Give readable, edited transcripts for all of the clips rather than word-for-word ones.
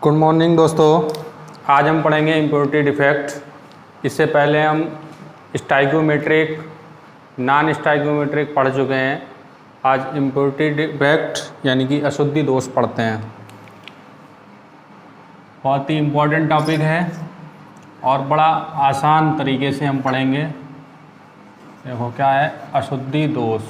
Good morning दोस्तों, आज हम पढ़ेंगे इम्प्योरिटी डिफेक्ट। इससे पहले हम स्टाइकियोमेट्रिक, नॉन स्टाइकियोमेट्रिक पढ़ चुके हैं। आज इम्प्योरिटी डिफेक्ट यानी कि अशुद्धि दोष पढ़ते हैं। बहुत ही इम्पोर्टेंट टॉपिक है और बड़ा आसान तरीके से हम पढ़ेंगे। देखो क्या है अशुद्धि दोष।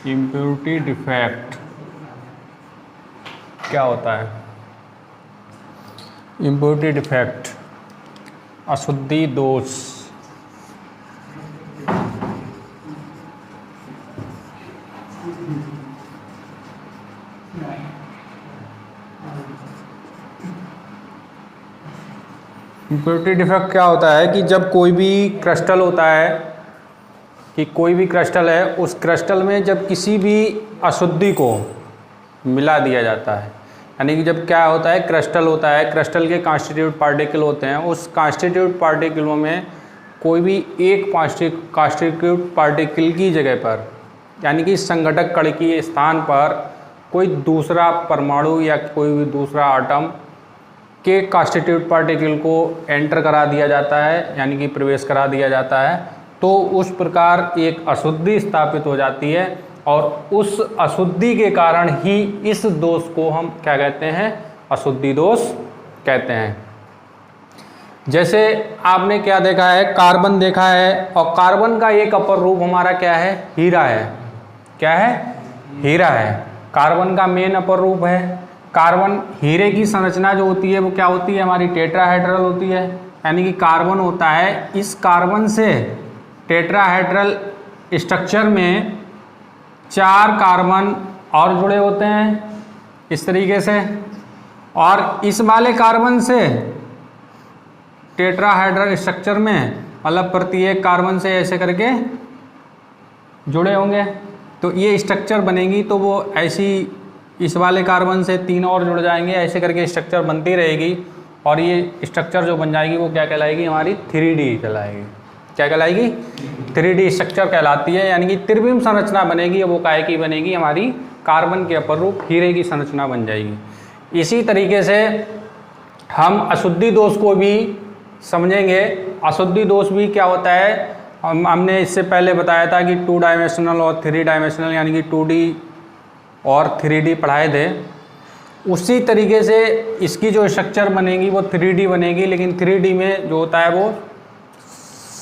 इम्प्योरिटी डिफेक्ट क्या होता है? इम्प्योरिटी डिफेक्ट, अशुद्धि दोष। इम्प्योरिटी डिफेक्ट क्या होता है कि जब कोई भी क्रिस्टल होता है कि कोई भी क्रिस्टल है, उस क्रिस्टल में जब किसी भी अशुद्धि को मिला दिया जाता है, यानी कि जब क्या होता है क्रिस्टल होता है, क्रिस्टल के कॉन्स्टिट्यूट पार्टिकल होते हैं, उस कॉन्स्टिट्यूट पार्टिकलों में कोई भी एक कॉन्स्टिट्यूट पार्टिकल की जगह पर, यानी कि संघटक कण के स्थान पर कोई दूसरा परमाणु या कोई भी दूसरा आटम के कॉन्स्टिट्यूट पार्टिकल को एंटर करा दिया जाता है, यानी कि प्रवेश करा दिया जाता है, तो उस प्रकार एक अशुद्धि स्थापित हो जाती है और उस अशुद्धि के कारण ही इस दोष को हम क्या कहते हैं? अशुद्धि दोष कहते हैं। जैसे आपने क्या देखा है, कार्बन देखा है, और कार्बन का एक अपर रूप हमारा क्या है? हीरा है। क्या है? हीरा है। कार्बन का मेन अपर रूप है। कार्बन, हीरे की संरचना जो होती है वो क्या होती है? हमारी टेट्राहेड्रल होती है, यानी कि कार्बन होता है, इस कार्बन से टेट्राहेड्रल स्ट्रक्चर में 4 कार्बन और जुड़े होते हैं इस तरीके से, और इस वाले कार्बन से टेट्राहेड्रल स्ट्रक्चर में मतलब प्रत्येक कार्बन से ऐसे करके जुड़े होंगे, तो ये स्ट्रक्चर बनेगी। तो वो ऐसी इस वाले कार्बन से 3 और जुड़ जाएंगे, ऐसे करके स्ट्रक्चर बनती रहेगी, और ये स्ट्रक्चर जो बन जाएगी वो क्या कहलाएगी? हमारी 3D कहलाएगी। क्या कहलाएगी? 3D स्ट्रक्चर कहलाती है, यानी कि त्रिविम संरचना बनेगी। वो काहे की बनेगी? हमारी कार्बन के अपर रूप हीरे की संरचना बन जाएगी। इसी तरीके से हम अशुद्धि दोष को भी समझेंगे। अशुद्धि दोष भी क्या होता है? हमने इससे पहले बताया था कि 2 डायमेंशनल और 3 डायमेंशनल, यानी कि 2D और 3D पढ़ाए थे। उसी तरीके से इसकी जो स्ट्रक्चर बनेगी वो 3D बनेगी, लेकिन 3D में जो होता है वो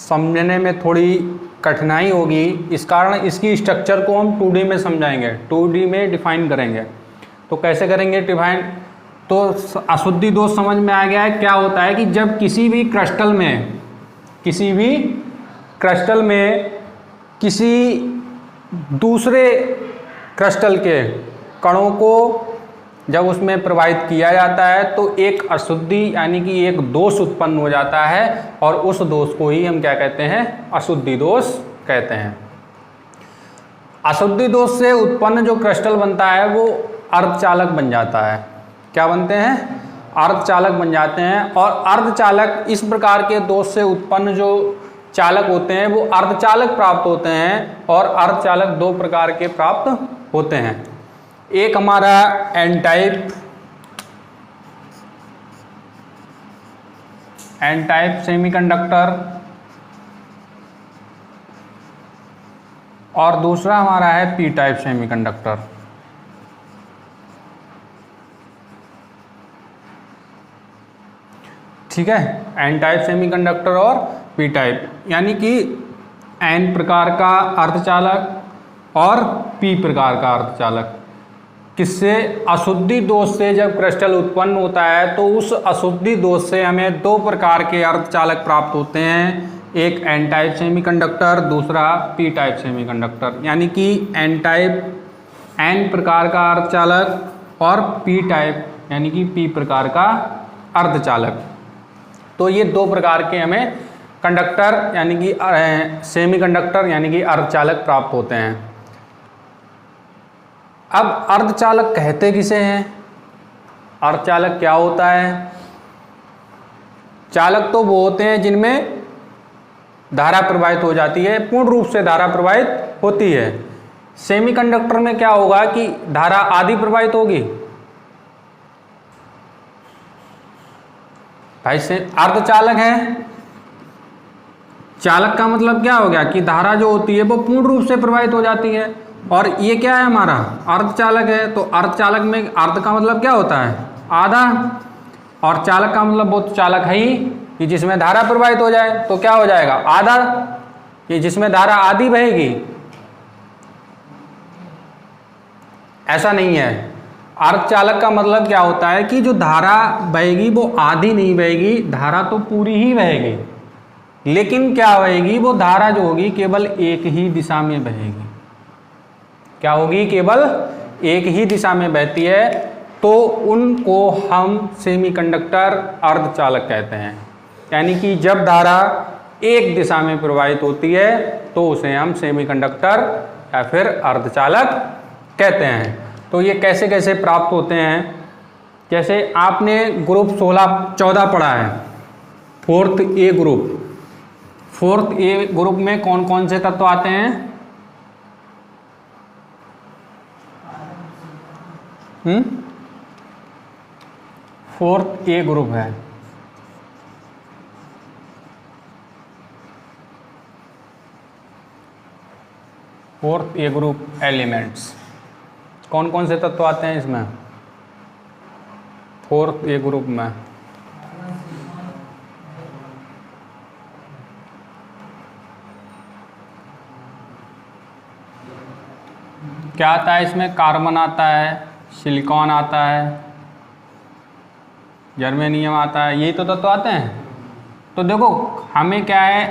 समझने में थोड़ी कठिनाई होगी। इस कारण इसकी स्ट्रक्चर को हम 2D में समझाएंगे, 2D में डिफाइन करेंगे। तो कैसे करेंगे डिफाइन? तो अशुद्धि दोष समझ में आ गया है। क्या होता है कि जब किसी भी क्रिस्टल में किसी दूसरे क्रिस्टल के कणों को जब उसमें प्रवाहित किया जाता है तो एक अशुद्धि यानी कि एक दोष उत्पन्न हो जाता है, और उस दोष को ही हम क्या कहते हैं? अशुद्धि दोष कहते हैं। अशुद्धि दोष से उत्पन्न जो क्रिस्टल बनता है वो अर्धचालक बन जाता है। क्या बनते हैं? अर्धचालक बन जाते हैं। और अर्धचालक, इस प्रकार के दोष से उत्पन्न जो चालक होते हैं वो अर्धचालक प्राप्त होते हैं, और अर्धचालक 2 प्रकार के प्राप्त होते हैं। एक हमारा एन टाइप सेमीकंडक्टर, और दूसरा हमारा है पी टाइप सेमीकंडक्टर। ठीक है, एन टाइप सेमीकंडक्टर और पी टाइप, यानी कि एन प्रकार का अर्धचालक और पी प्रकार का अर्धचालक। किससे? अशुद्धि दोष से जब क्रिस्टल उत्पन्न होता है तो उस अशुद्धि दोष से हमें 2 प्रकार के अर्धचालक प्राप्त होते हैं। एक एन टाइप सेमीकंडक्टर, दूसरा पी टाइप सेमीकंडक्टर, यानी कि एन टाइप एन प्रकार का अर्धचालक और पी टाइप यानी कि पी प्रकार का अर्धचालक। तो ये 2 प्रकार के हमें कंडक्टर यानी कि सेमीकंडक्टर यानी कि अर्धचालक प्राप्त होते हैं। अब अर्धचालक कहते किसे हैं? अर्धचालक क्या होता है? चालक तो वो होते हैं जिनमें धारा प्रवाहित हो जाती है, पूर्ण रूप से धारा प्रवाहित होती है। सेमीकंडक्टर में क्या होगा कि धारा आधी प्रवाहित होगी। भाई से अर्धचालक है, चालक का मतलब क्या हो गया कि धारा जो होती है वो पूर्ण रूप से प्रवाहित हो जाती है, और ये क्या है हमारा अर्धचालक है। तो अर्धचालक में अर्ध का मतलब क्या होता है? आधा, और चालक का मतलब वो तो चालक है ही कि जिसमें धारा प्रवाहित हो जाए, तो क्या हो जाएगा? आधा, कि जिसमें धारा आधी बहेगी। ऐसा नहीं है, अर्धचालक का मतलब क्या होता है कि जो धारा बहेगी वो आधी नहीं बहेगी, धारा तो पूरी ही बहेगी, लेकिन क्या बहेगी वो धारा जो होगी केवल एक ही दिशा में बहेगी। क्या होगी? केवल एक ही दिशा में बहती है, तो उनको हम सेमीकंडक्टर अर्धचालक कहते हैं। यानी कि जब धारा एक दिशा में प्रवाहित होती है तो उसे हम सेमीकंडक्टर या फिर अर्धचालक कहते हैं। तो ये कैसे कैसे प्राप्त होते हैं? जैसे आपने ग्रुप 14 पढ़ा है, फोर्थ ए ग्रुप। फोर्थ ए ग्रुप में कौन कौन से तत्व आते हैं? फोर्थ ए ग्रुप है। फोर्थ ए ग्रुप एलिमेंट्स कौन कौन से तत्व आते हैं इसमें? फोर्थ ए ग्रुप में क्या आता है? इसमें कार्बन आता है, सिलिकॉन आता है, जर्मेनियम आता है, यही तो तत्व आते हैं। तो देखो हमें क्या है,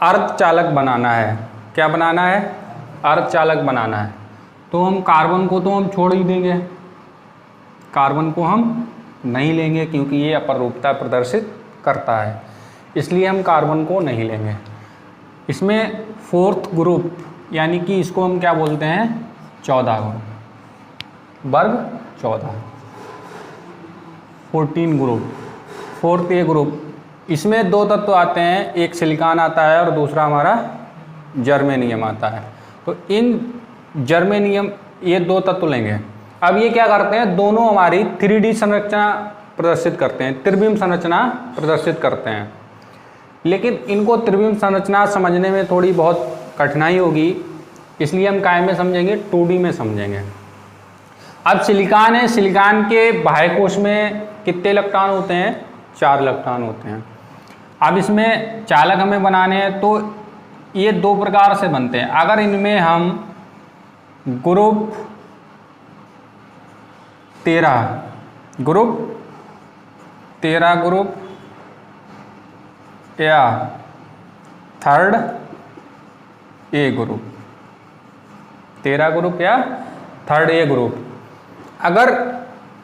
अर्धचालक बनाना है। क्या बनाना है? अर्धचालक बनाना है। तो हम कार्बन को तो हम छोड़ ही देंगे, कार्बन को हम नहीं लेंगे क्योंकि ये अपरूपता प्रदर्शित करता है, इसलिए हम कार्बन को नहीं लेंगे। इसमें फोर्थ ग्रुप यानी कि इसको हम क्या बोलते हैं? 14 ग्रुप, वर्ग 14, 14 ग्रुप, फोर्थ ए ग्रुप। इसमें दो तत्व आते हैं, एक सिलिकॉन आता है और दूसरा हमारा जर्मेनियम आता है। तो इन जर्मेनियम ये दो तत्व लेंगे। अब ये क्या करते हैं? दोनों हमारी 3D संरचना प्रदर्शित करते हैं, त्रिविम संरचना प्रदर्शित करते हैं। लेकिन इनको त्रिविम संरचना समझने में थोड़ी बहुत कठिनाई होगी, इसलिए हम काय में समझेंगे? 2D में समझेंगे। अब सिलिकॉन है, सिलिकॉन के बाह्य कोश में कितने इलेक्ट्रॉन होते हैं? 4 इलेक्ट्रॉन होते हैं। अब इसमें चालक हमें बनाने हैं तो ये दो प्रकार से बनते हैं। अगर इनमें हम ग्रुप 13 ग्रुप या थर्ड ए ग्रुप, 13 ग्रुप या थर्ड ए ग्रुप, अगर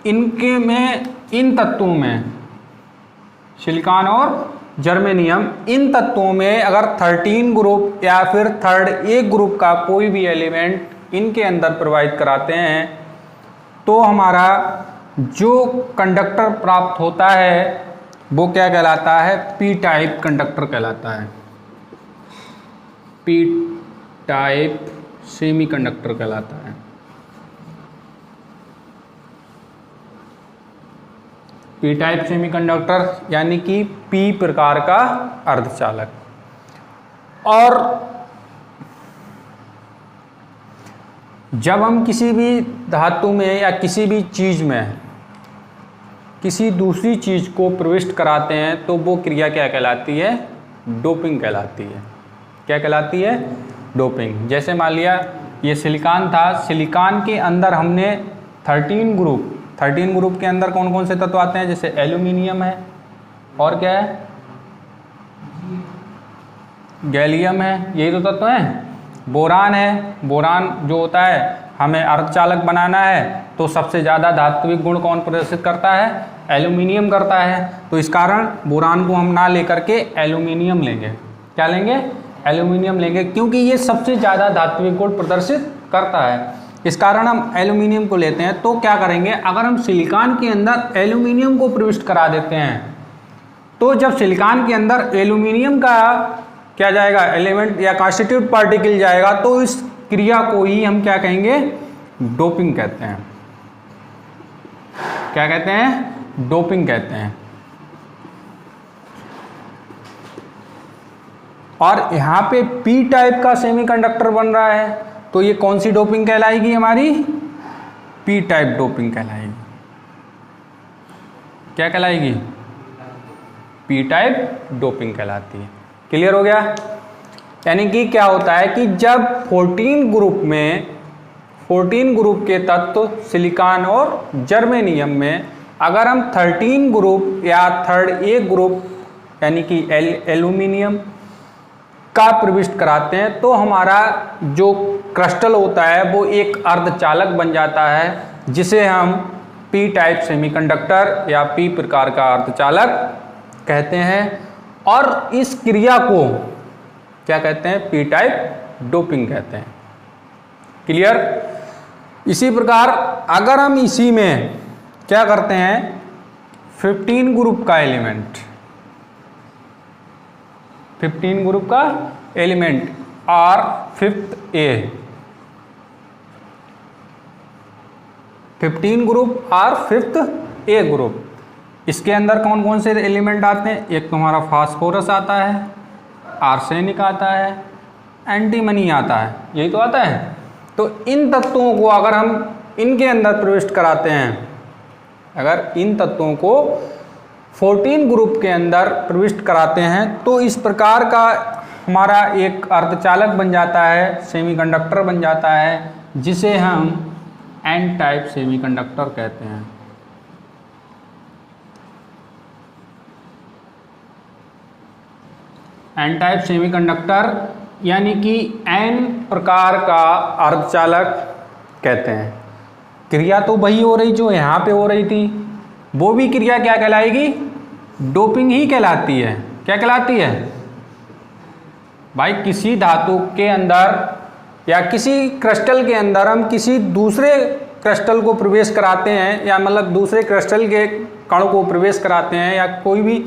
इनके में इन तत्वों में सिलिकॉन और जर्मेनियम, इन तत्वों में अगर 13 ग्रुप या फिर थर्ड ए ग्रुप का कोई भी एलिमेंट इनके अंदर प्रवाहित कराते हैं तो हमारा जो कंडक्टर प्राप्त होता है वो क्या कहलाता है? पी टाइप कंडक्टर कहलाता है। पी टाइप सेमीकंडक्टर कहलाता है। पी टाइप सेमीकंडक्टर यानी कि पी प्रकार का अर्धचालक। और जब हम किसी भी धातु में या किसी भी चीज़ में किसी दूसरी चीज़ को प्रविष्ट कराते हैं तो वो क्रिया क्या कहलाती है? डोपिंग कहलाती है। क्या कहलाती है? डोपिंग। जैसे मान लिया ये सिलिकॉन था, सिलिकॉन के अंदर हमने 13 ग्रुप के अंदर कौन कौन से तत्व आते हैं? जैसे एल्यूमिनियम है, और क्या है? गैलियम है, यही तो तत्व हैं। बोरान है, बोरान जो होता है हमें अर्धचालक बनाना है तो सबसे ज़्यादा धात्विक गुण कौन प्रदर्शित करता है? एल्यूमिनियम करता है। तो इस कारण बोरान को हम ना लेकर के एल्यूमिनियम लेंगे। क्या लेंगे? एल्यूमिनियम लेंगे, क्योंकि ये सबसे ज़्यादा धात्विक गुण प्रदर्शित करता है। इस कारण हम एल्यूमिनियम को लेते हैं। तो क्या करेंगे, अगर हम सिलिकॉन के अंदर एल्यूमिनियम को प्रविष्ट करा देते हैं, तो जब सिलिकॉन के अंदर एल्यूमिनियम का क्या जाएगा, एलिमेंट या कॉन्स्टिट्यूट पार्टिकल जाएगा, तो इस क्रिया को ही हम क्या कहेंगे, डोपिंग कहते हैं। क्या कहते हैं, डोपिंग कहते हैं। और यहाँ पे पी टाइप का सेमीकंडक्टर बन रहा है, तो ये कौन सी डोपिंग कहलाएगी हमारी, पी टाइप डोपिंग कहलाएगी। क्या कहलाएगी, पी टाइप डोपिंग कहलाती है। क्लियर हो गया। यानी कि क्या होता है कि जब 14 ग्रुप के तत्व सिलिकॉन और जर्मेनियम में अगर हम 13 ग्रुप या थर्ड ए ग्रुप यानी कि एल्यूमिनियम का प्रविष्ट कराते हैं, तो हमारा जो क्रिस्टल होता है वो एक अर्धचालक बन जाता है, जिसे हम पी टाइप सेमीकंडक्टर या पी प्रकार का अर्धचालक कहते हैं। और इस क्रिया को क्या कहते हैं, पी टाइप डोपिंग कहते हैं। क्लियर। इसी प्रकार अगर हम इसी में क्या करते हैं, 15 ग्रुप का एलिमेंट, 15 ग्रुप का एलिमेंट और 5th ए, 15 ग्रुप और 5th ए ग्रुप, इसके अंदर कौन कौन से एलिमेंट आते हैं, एक तो हमारा फास्फोरस आता है, आर्सेनिक आता है, एंटीमनी आता है, यही तो आता है। तो इन तत्वों को अगर हम इनके अंदर प्रविष्ट कराते हैं, अगर इन तत्वों को 14 ग्रुप के अंदर प्रविष्ट कराते हैं, तो इस प्रकार का हमारा एक अर्धचालक बन जाता है, सेमीकंडक्टर बन जाता है, जिसे हम एन टाइप सेमीकंडक्टर कहते हैं। एन टाइप सेमीकंडक्टर यानी कि एन प्रकार का अर्धचालक कहते हैं। क्रिया तो वही हो रही जो यहाँ पे हो रही थी, वो भी क्रिया क्या कहलाएगी, डोपिंग ही कहलाती है। क्या कहलाती है भाई, किसी धातु के अंदर या किसी क्रिस्टल के अंदर हम किसी दूसरे क्रिस्टल को प्रवेश कराते हैं, या मतलब दूसरे क्रिस्टल के कण को प्रवेश कराते हैं, या कोई भी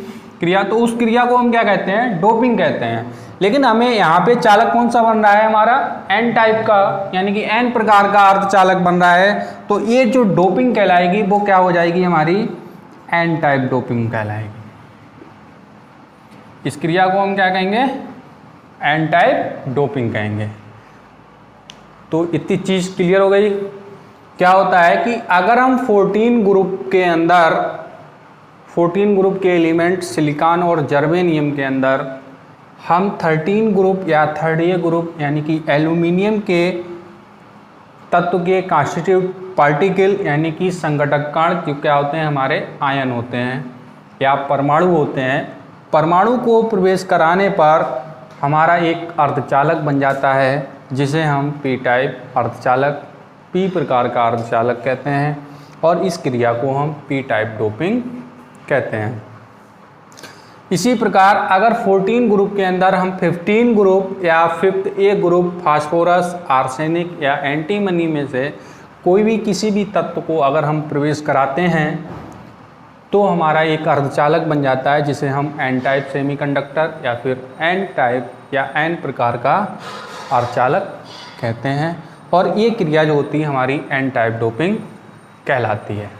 क्रिया, तो उस क्रिया को हम क्या कहते हैं, डोपिंग कहते हैं। लेकिन हमें यहाँ पे चालक कौन सा बन रहा है, हमारा एन टाइप का, यानी कि एन प्रकार का अर्धचालक बन रहा है। तो ये जो डोपिंग कहलाएगी वो क्या हो जाएगी, हमारी एन टाइप डोपिंग कहलाएगी। इस क्रिया को हम क्या कहेंगे, एन टाइप डोपिंग कहेंगे। तो इतनी चीज़ क्लियर हो गई। क्या होता है कि अगर हम 14 ग्रुप के अंदर 14 ग्रुप के एलिमेंट सिलिकॉन और जर्मेनियम के अंदर हम 13 ग्रुप या थर्ड ए ग्रुप यानी कि एल्यूमिनियम के तत्व के कॉन्स्टिट्यूट पार्टिकल यानी कि संघटक कण, जो क्या होते हैं, हमारे आयन होते हैं या परमाणु होते हैं, परमाणु को प्रवेश कराने पर हमारा एक अर्धचालक बन जाता है, जिसे हम पी टाइप अर्धचालक, पी प्रकार का अर्धचालक कहते हैं। और इस क्रिया को हम पी टाइप डोपिंग कहते हैं। इसी प्रकार अगर 14 ग्रुप के अंदर हम 15 ग्रुप या 5th ए ग्रुप फास्फोरस, आर्सेनिक या एंटीमनी में से कोई भी किसी भी तत्व को अगर हम प्रवेश कराते हैं, तो हमारा एक अर्धचालक बन जाता है, जिसे हम एन टाइप सेमीकंडक्टर या फिर एन टाइप या एन प्रकार का अर्धचालक कहते हैं। और ये क्रिया जो होती है हमारी एन टाइप डोपिंग कहलाती है।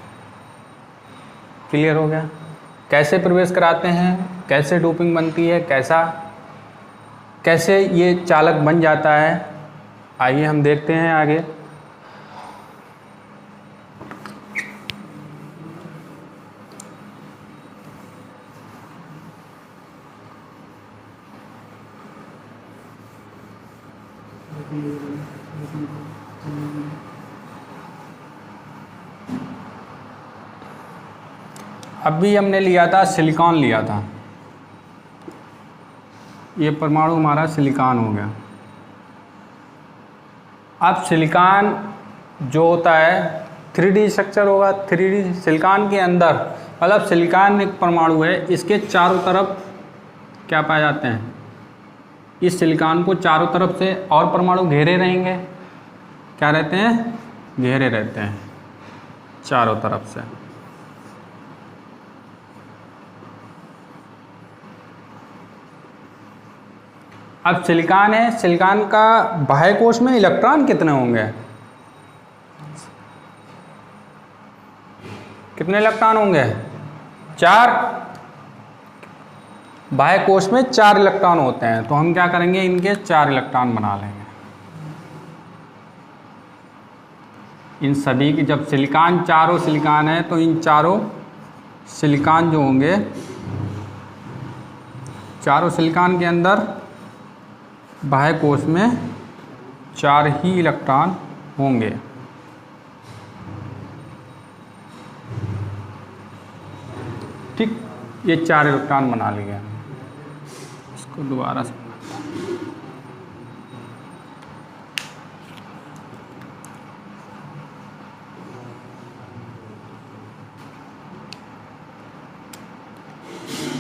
क्लियर हो गया। कैसे प्रवेश कराते हैं, कैसे डोपिंग बनती है, कैसे ये चालक बन जाता है, आइए हम देखते हैं आगे। अभी हमने लिया था सिलिकॉन, लिया था, ये परमाणु हमारा सिलिकॉन हो गया। अब सिलिकॉन जो होता है 3D स्ट्रक्चर होगा। 3D सिलिकॉन के अंदर, मतलब सिलिकॉन एक परमाणु है, इसके चारों तरफ क्या पाए जाते हैं, इस सिलिकॉन को चारों तरफ से और परमाणु घेरे रहेंगे, क्या रहते हैं, घेरे रहते हैं चारों तरफ से। अब सिलिकॉन है, सिलिकॉन का बाह्य कोश में इलेक्ट्रॉन कितने होंगे? कितने इलेक्ट्रॉन होंगे? 4। बाह्य कोश में 4 इलेक्ट्रॉन होते हैं, तो हम क्या करेंगे, इनके 4 इलेक्ट्रॉन बना लेंगे। इन सभी की, जब सिलिकॉन चारों सिलिकॉन है तो इन चारों सिलिकॉन जो होंगे, चारों सिलिकॉन के अंदर बाह्य कोश में 4 ही इलेक्ट्रॉन होंगे। ठीक, ये 4 इलेक्ट्रॉन बना लिया। इसको दोबारा से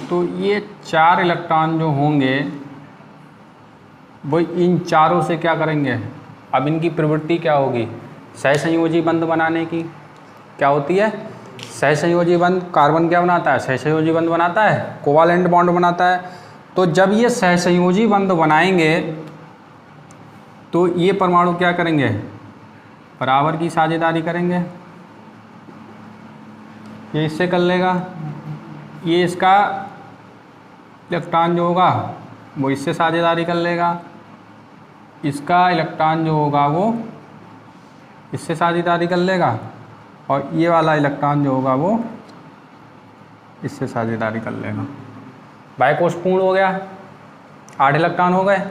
तो ये 4 इलेक्ट्रॉन जो होंगे वो इन चारों से क्या करेंगे, अब इनकी प्रवृत्ति क्या होगी, सहसंयोजी बंध बनाने की। क्या होती है? सहसंयोजी बंध। कार्बन क्या बनाता है? सहसंयोजी बंध बनाता है, कोवालेंट बॉन्ड बनाता है। तो जब ये सहसंयोजी बंध बनाएंगे तो ये परमाणु क्या करेंगे, बराबर की साझेदारी करेंगे। ये इससे कर लेगा, ये इसका इलेक्ट्रॉन जो होगा वो इससे साझेदारी कर लेगा, इसका इलेक्ट्रॉन जो होगा वो इससे साझेदारी कर लेगा, और ये वाला इलेक्ट्रॉन जो होगा वो इससे साझेदारी कर लेगा। बाह्य कोश पूर्ण हो गया, 8 इलेक्ट्रॉन हो गए।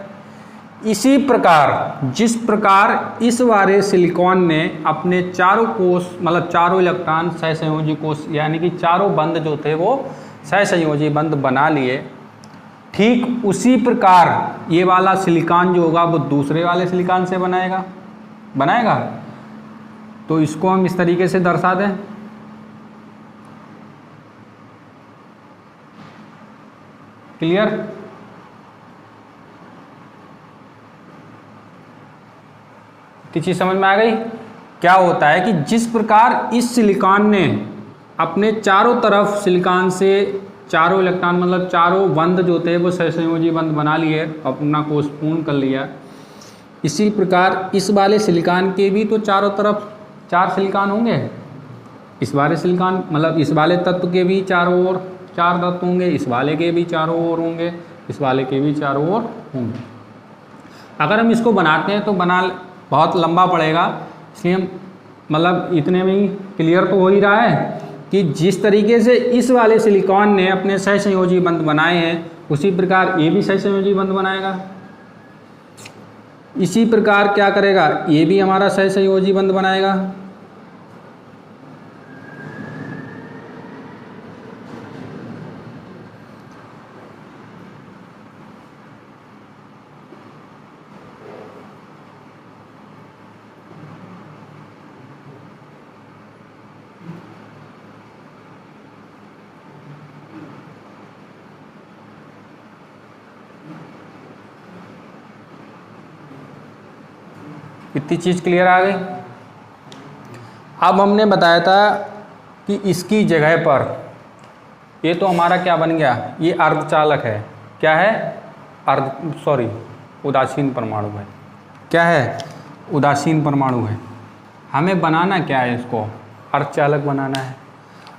इसी प्रकार जिस प्रकार इस वाले सिलिकॉन ने अपने चारों कोश, मतलब चारों इलेक्ट्रॉन सहसंयोजी कोश, यानी कि चारों बंध जो थे वो सहसंयोजी बंध बना लिए, ठीक उसी प्रकार ये वाला सिलिकॉन जो होगा वो दूसरे वाले सिलिकॉन से बनाएगा। तो इसको हम इस तरीके से दर्शा दें। क्लियर? इतनी चीज समझ में आ गई? क्या होता है कि जिस प्रकार इस सिलिकॉन ने अपने चारों तरफ सिलिकॉन से चारों इलेक्ट्रॉन, मतलब चारों बंध जो थे वो सहसंयोजी बंध बना लिए, अपना कोश पूर्ण कर लिया, इसी प्रकार इस वाले सिलिकॉन के भी तो चारों तरफ 4 सिलिकॉन होंगे। इस वाले सिलिकॉन, मतलब इस वाले तत्व के भी चारों ओर 4 तत्व होंगे, इस वाले के भी चारों ओर होंगे, इस वाले के भी चारों ओर होंगे। अगर हम इसको बनाते हैं तो बहुत लंबा पड़ेगा, इसलिए हम मतलब इतने में ही क्लियर तो हो ही रहा है कि जिस तरीके से इस वाले सिलिकॉन ने अपने सहसंयोजी बंध बनाए हैं, उसी प्रकार ये भी सहसंयोजी बंध बनाएगा। इसी प्रकार क्या करेगा, ये भी हमारा सहसंयोजी बंध बनाएगा। इतनी चीज़ क्लियर आ गई? अब हमने बताया था कि इसकी जगह पर ये तो हमारा क्या बन गया, ये अर्धचालक है। क्या है? उदासीन परमाणु है। क्या है? उदासीन परमाणु है। हमें बनाना क्या है, इसको अर्धचालक बनाना है।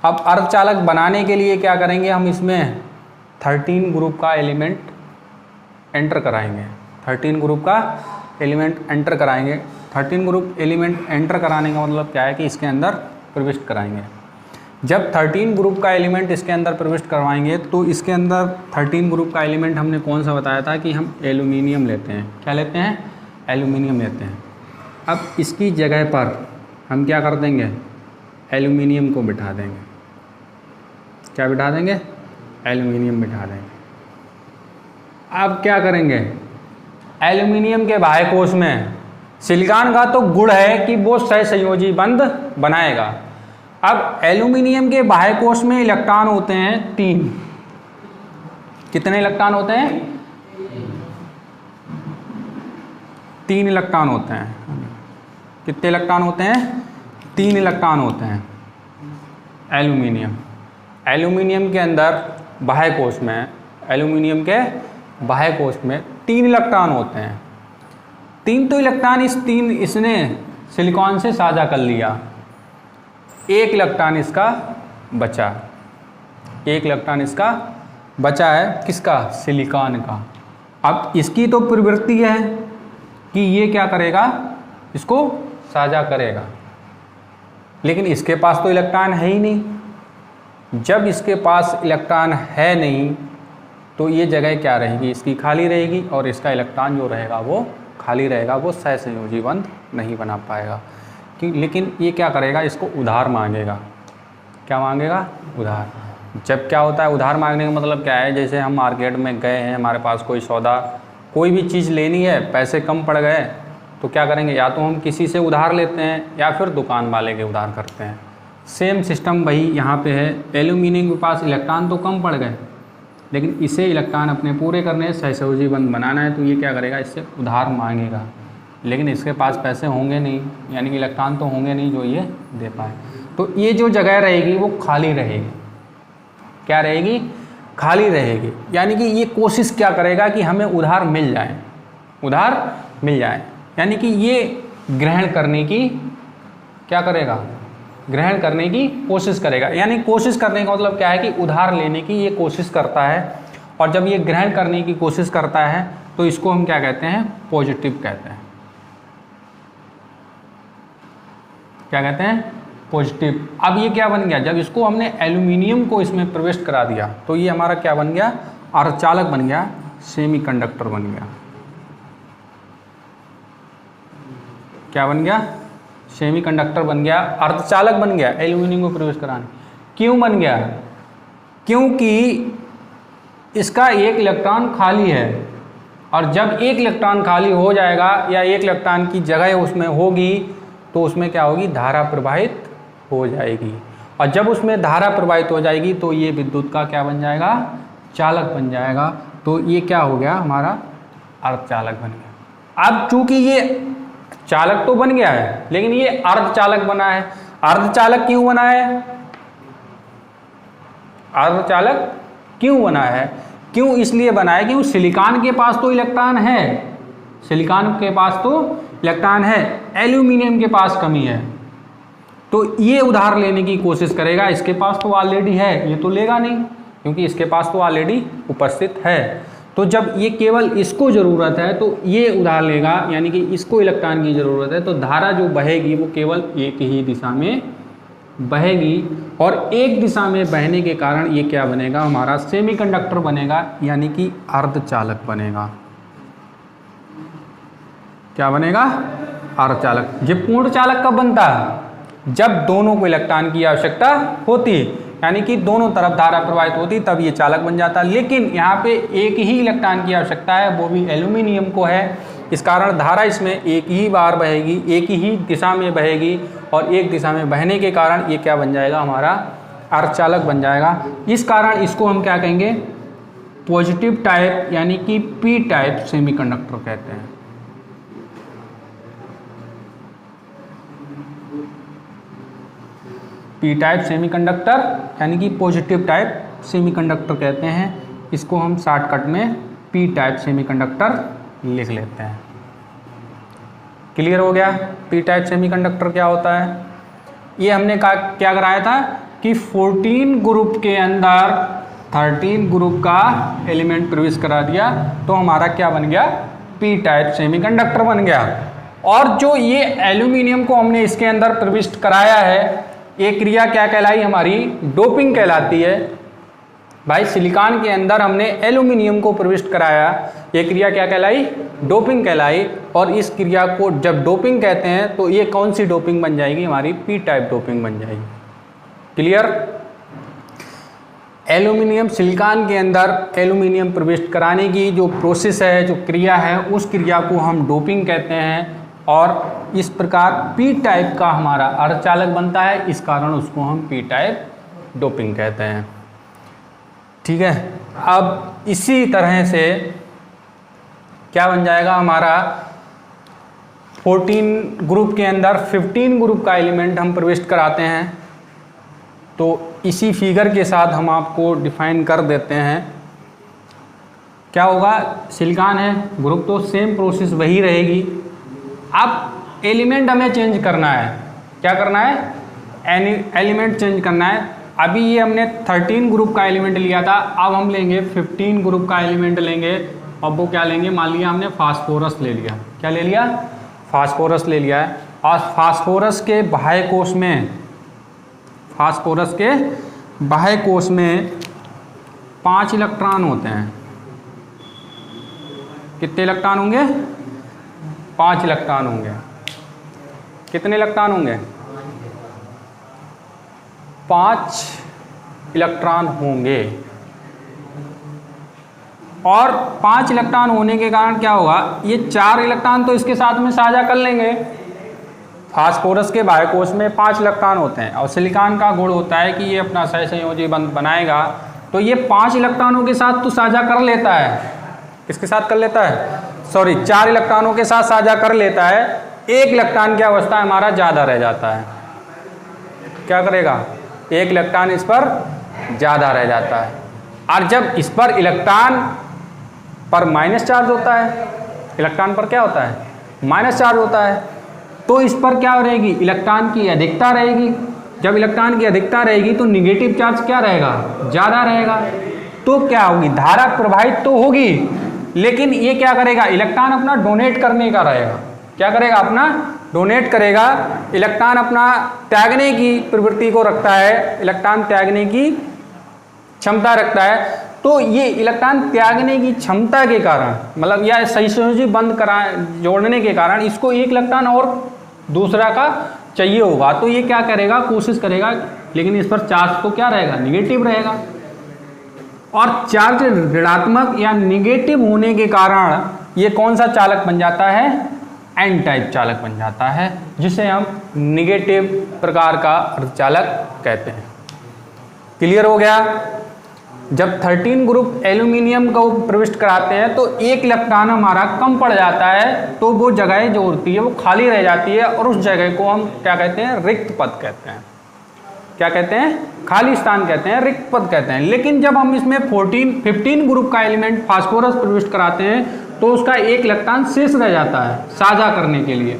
अब अर्धचालक बनाने के लिए क्या करेंगे, हम इसमें 13 ग्रुप का एलिमेंट एंटर कराएंगे। 13 ग्रुप का एलिमेंट एंटर कराएंगे। 13 ग्रुप एलिमेंट एंटर कराने का मतलब क्या है कि इसके अंदर प्रविष्ट कराएंगे। जब 13 ग्रुप का एलिमेंट इसके अंदर प्रविष्ट करवाएंगे तो इसके अंदर 13 ग्रुप का एलिमेंट हमने कौन सा बताया था कि हम एल्यूमिनियम लेते हैं। क्या लेते हैं? एल्यूमिनियम लेते हैं। अब इसकी जगह पर हम क्या कर देंगे, एल्यूमिनियम को बिठा देंगे। क्या बिठा देंगे? एल्यूमिनियम बिठा देंगे। अब क्या करेंगे, एल्यूमिनियम के बाह्य कोश में सिलिकॉन का तो गुण है कि वो सहसंयोजी बंध बनाएगा। अब एल्यूमिनियम के बाह्य कोश में इलेक्ट्रॉन होते हैं 3। कितने इलेक्ट्रॉन होते हैं? 3 इलेक्ट्रॉन होते हैं। कितने इलेक्ट्रॉन होते हैं? 3 इलेक्ट्रॉन होते हैं। एल्यूमिनियम के अंदर बाह्य कोश में, एल्यूमिनियम के बाह्य कोश में 3 इलेक्ट्रॉन होते हैं। 3 तो इलेक्ट्रॉन इसने सिलिकॉन से साझा कर लिया, 1 इलेक्ट्रॉन इसका बचा, 1 इलेक्ट्रॉन इसका बचा है, किसका? सिलिकॉन का। अब इसकी तो प्रवृत्ति है कि ये क्या करेगा? इसको साझा करेगा, लेकिन इसके पास तो इलेक्ट्रॉन है ही नहीं। जब इसके पास इलेक्ट्रॉन है नहीं तो ये जगह क्या रहेगी? इसकी खाली रहेगी, और इसका इलेक्ट्रॉन जो रहेगा वो खाली रहेगा, वो सहसंयोजी बंध नहीं बना पाएगा। लेकिन ये क्या करेगा? इसको उधार मांगेगा। क्या मांगेगा? उधार। जब क्या होता है उधार मांगने का मतलब क्या है? जैसे हम मार्केट में गए हैं, हमारे पास कोई सौदा, कोई भी चीज़ लेनी है, पैसे कम पड़ गए, तो क्या करेंगे? या तो हम किसी से उधार लेते हैं या फिर दुकान वाले के उधार करते हैं। सेम सिस्टम वही यहाँ पे है। एल्यूमिनियम के पास इलेक्ट्रॉन तो कम पड़ गए, लेकिन इसे इलेक्ट्रॉन अपने पूरे करने, सहसंयोजी बंध बनाना है, तो ये क्या करेगा? इससे उधार मांगेगा, लेकिन इसके पास पैसे होंगे नहीं, यानी कि इलेक्ट्रॉन तो होंगे नहीं जो ये दे पाए। तो ये जो जगह रहेगी वो खाली रहेगी। क्या रहेगी? खाली रहेगी। यानी कि ये कोशिश क्या करेगा कि हमें उधार मिल जाए, उधार मिल जाए। यानी कि ये ग्रहण करने की क्या करेगा? ग्रहण करने की कोशिश करेगा। यानी कोशिश करने का मतलब क्या है कि उधार लेने की ये कोशिश करता है, और जब ये ग्रहण करने की कोशिश करता है तो इसको हम क्या कहते हैं? पॉजिटिव कहते हैं। क्या कहते हैं? पॉजिटिव। अब ये क्या बन गया? जब इसको हमने एल्यूमिनियम को इसमें प्रविष्ट करा दिया तो ये हमारा क्या बन गया? अर्धचालक बन गया, सेमीकंडक्टर बन गया। क्या बन गया? सेमीकंडक्टर बन गया, अर्धचालक बन गया एल्यूमिनियम को प्रवेश कराने। क्यों बन गया? क्योंकि इसका 1 इलेक्ट्रॉन खाली है, और जब 1 इलेक्ट्रॉन खाली हो जाएगा या 1 इलेक्ट्रॉन की जगह उसमें होगी तो उसमें क्या होगी? धारा प्रवाहित हो जाएगी, और जब उसमें धारा प्रवाहित हो जाएगी तो ये विद्युत का क्या बन जाएगा? चालक बन जाएगा। तो ये क्या हो गया? हमारा अर्धचालक बन गया। अब चूंकि ये चालक तो बन गया है, लेकिन ये अर्धचालक बना है। अर्धचालक क्यों बना है? अर्धचालक क्यों बना है? क्यों इसलिए बना है क्योंकि सिलिकॉन के पास तो इलेक्ट्रॉन है, सिलिकॉन के पास तो इलेक्ट्रॉन है, एल्यूमिनियम के पास कमी है, तो ये उधार लेने की कोशिश करेगा। इसके पास तो ऑलरेडी है, ये तो लेगा नहीं क्योंकि इसके पास तो ऑलरेडी उपस्थित है। तो जब ये केवल इसको ज़रूरत है तो ये उधार लेगा, यानी कि इसको इलेक्ट्रॉन की ज़रूरत है, तो धारा जो बहेगी वो केवल एक ही दिशा में बहेगी, और एक दिशा में बहने के कारण ये क्या बनेगा? हमारा सेमीकंडक्टर बनेगा, यानी कि अर्धचालक बनेगा। क्या बनेगा? अर्धचालक। ये पूर्ण चालक कब बनता है? जब दोनों को इलेक्ट्रॉन की आवश्यकता होती, यानी कि दोनों तरफ धारा प्रवाहित होती, तब ये चालक बन जाता है। लेकिन यहाँ पे एक ही इलेक्ट्रॉन की आवश्यकता है, वो भी एल्यूमिनियम को है। इस कारण धारा इसमें एक ही बार बहेगी, एक ही दिशा में बहेगी, और एक दिशा में बहने के कारण ये क्या बन जाएगा? हमारा अर्धचालक बन जाएगा। इस कारण इसको हम क्या कहेंगे? पॉजिटिव टाइप, यानी कि पी टाइप सेमीकंडक्टर कहते हैं। पी टाइप सेमीकंडक्टर यानी कि पॉजिटिव टाइप सेमीकंडक्टर कहते हैं। इसको हम शॉर्टकट में पी टाइप सेमीकंडक्टर लिख लेते हैं। क्लियर हो गया? पी टाइप सेमीकंडक्टर क्या होता है? ये हमने क्या कराया था कि 14 ग्रुप के अंदर 13 ग्रुप का एलिमेंट प्रवेश करा दिया तो हमारा क्या बन गया? पी टाइप सेमीकंडक्टर बन गया। और जो ये एल्यूमिनियम को हमने इसके अंदर प्रविष्ट कराया है, ये क्रिया क्या कहलाई? हमारी डोपिंग कहलाती है। भाई सिलिकॉन के अंदर हमने एल्यूमिनियम को प्रविष्ट कराया, ये क्रिया क्या कहलाई? डोपिंग कहलाई। और इस क्रिया को जब डोपिंग कहते हैं तो ये कौन सी डोपिंग बन जाएगी? हमारी पी टाइप डोपिंग बन जाएगी। क्लियर? एल्यूमिनियम सिलिकॉन के अंदर एल्यूमिनियम प्रविष्ट कराने की जो प्रोसेस है, जो क्रिया है, उस क्रिया को हम डोपिंग कहते हैं। और इस प्रकार पी टाइप का हमारा अर्धचालक बनता है, इस कारण उसको हम पी टाइप डोपिंग कहते हैं। ठीक है। अब इसी तरह से क्या बन जाएगा? हमारा 14 ग्रुप के अंदर 15 ग्रुप का एलिमेंट हम प्रविष्ट कराते हैं, तो इसी फिगर के साथ हम आपको डिफाइन कर देते हैं। क्या होगा, सिलिकॉन है, ग्रुप तो सेम प्रोसेस वही रहेगी। अब एलिमेंट हमें चेंज करना है, क्या करना है, एलिमेंट चेंज करना है। अभी ये हमने 13 ग्रुप का एलिमेंट लिया था, अब हम लेंगे 15 ग्रुप का एलिमेंट लेंगे। अब वो क्या लेंगे, मान लिया हमने फास्फोरस ले लिया, क्या ले लिया, फास्फोरस ले लिया है। और फास्फोरस के बाह्य कोश में, फास्फोरस के बाह्य कोश में 5 इलेक्ट्रॉन होते हैं। कितने इलेक्ट्रॉन होंगे, 5 इलेक्ट्रॉन होंगे। कितने इलेक्ट्रॉन होंगे, 5 इलेक्ट्रॉन होंगे। और 5 इलेक्ट्रॉन होने के कारण क्या होगा, ये 4 इलेक्ट्रॉन तो इसके साथ में साझा कर लेंगे। फास्फोरस के बाह्य कोश में 5 इलेक्ट्रॉन होते हैं और सिलिकॉन का गुण होता है कि ये अपना सहसंयोजी बंध बनाएगा, तो ये 5 इलेक्ट्रॉनों के साथ तो साझा कर लेता है। किसके साथ कर लेता है, सॉरी 4 इलेक्ट्रॉनों के साथ साझा कर लेता है। 1 इलेक्ट्रॉन की अवस्था हमारा ज़्यादा रह जाता है। क्या करेगा, 1 इलेक्ट्रॉन इस पर ज़्यादा रह जाता है। और जब इस पर इलेक्ट्रॉन पर माइनस चार्ज होता है, इलेक्ट्रॉन पर क्या होता है, माइनस चार्ज होता है, तो इस पर क्या रहेगी, इलेक्ट्रॉन की अधिकता रहेगी। जब इलेक्ट्रॉन की अधिकता रहेगी तो निगेटिव चार्ज क्या रहेगा, ज़्यादा रहेगा। तो क्या होगी, धारा प्रवाहित तो होगी, लेकिन ये क्या करेगा, इलेक्ट्रॉन अपना डोनेट करने का रहेगा। क्या करेगा, अपना डोनेट करेगा। इलेक्ट्रॉन अपना त्यागने की प्रवृत्ति को रखता है, इलेक्ट्रॉन त्यागने की क्षमता रखता है। तो ये इलेक्ट्रॉन त्यागने की क्षमता के कारण, मतलब या सहसंयोजी बंध करा जोड़ने के कारण इसको 1 इलेक्ट्रॉन और दूसरा का चाहिए होगा, तो ये क्या करेगा, कोशिश करेगा, लेकिन इस पर चार्ज तो क्या रहेगा, निगेटिव रहेगा। और चार्ज ऋणात्मक या निगेटिव होने के कारण ये कौन सा चालक बन जाता है, एन टाइप चालक बन जाता है, जिसे हम निगेटिव प्रकार का अर्धचालक कहते हैं। क्लियर हो गया। जब 13 ग्रुप एल्यूमिनियम को प्रविष्ट कराते हैं तो 1 इलेक्ट्रॉन हमारा कम पड़ जाता है, तो वो जगह जो होती है वो खाली रह जाती है, और उस जगह को हम क्या कहते हैं, रिक्त पद कहते हैं। क्या कहते हैं, खाली स्थान कहते हैं, रिक्त पद कहते हैं। लेकिन जब हम इसमें 15 ग्रुप का एलिमेंट फास्फोरस प्रविष्ट कराते हैं तो उसका 1 इलेक्ट्रॉन शेष रह जाता है साझा करने के लिए,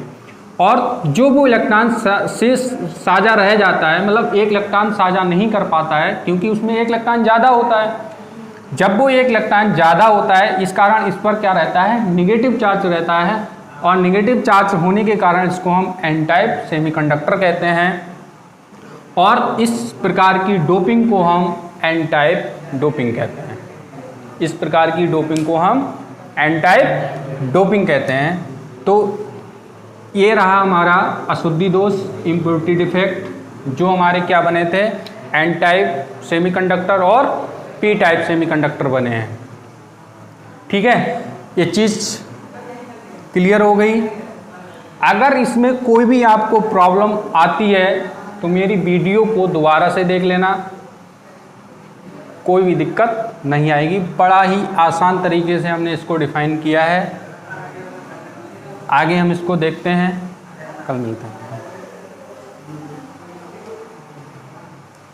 और जो वो इलेक्ट्रॉन शेष साझा रह जाता है, मतलब 1 इलेक्ट्रॉन साझा नहीं कर पाता है क्योंकि उसमें 1 इलेक्ट्रॉन ज़्यादा होता है। जब वो 1 इलेक्ट्रॉन ज़्यादा होता है, इस कारण इस पर क्या रहता है, निगेटिव चार्ज रहता है, और निगेटिव चार्ज होने के कारण इसको हम एन टाइप सेमीकंडक्टर कहते हैं। और इस प्रकार की डोपिंग को हम एन टाइप डोपिंग कहते हैं। इस प्रकार की डोपिंग को हम एन टाइप डोपिंग कहते हैं। तो ये रहा हमारा अशुद्धि दोष, इम्प्योरिटी डिफेक्ट, जो हमारे क्या बने थे, एन टाइप सेमीकंडक्टर और पी टाइप सेमीकंडक्टर बने हैं। ठीक है, ये चीज़ क्लियर हो गई। अगर इसमें कोई भी आपको प्रॉब्लम आती है तो मेरी वीडियो को दोबारा से देख लेना, कोई भी दिक्कत नहीं आएगी। बड़ा ही आसान तरीके से हमने इसको डिफाइन किया है। आगे हम इसको देखते हैं, कल मिलते हैं।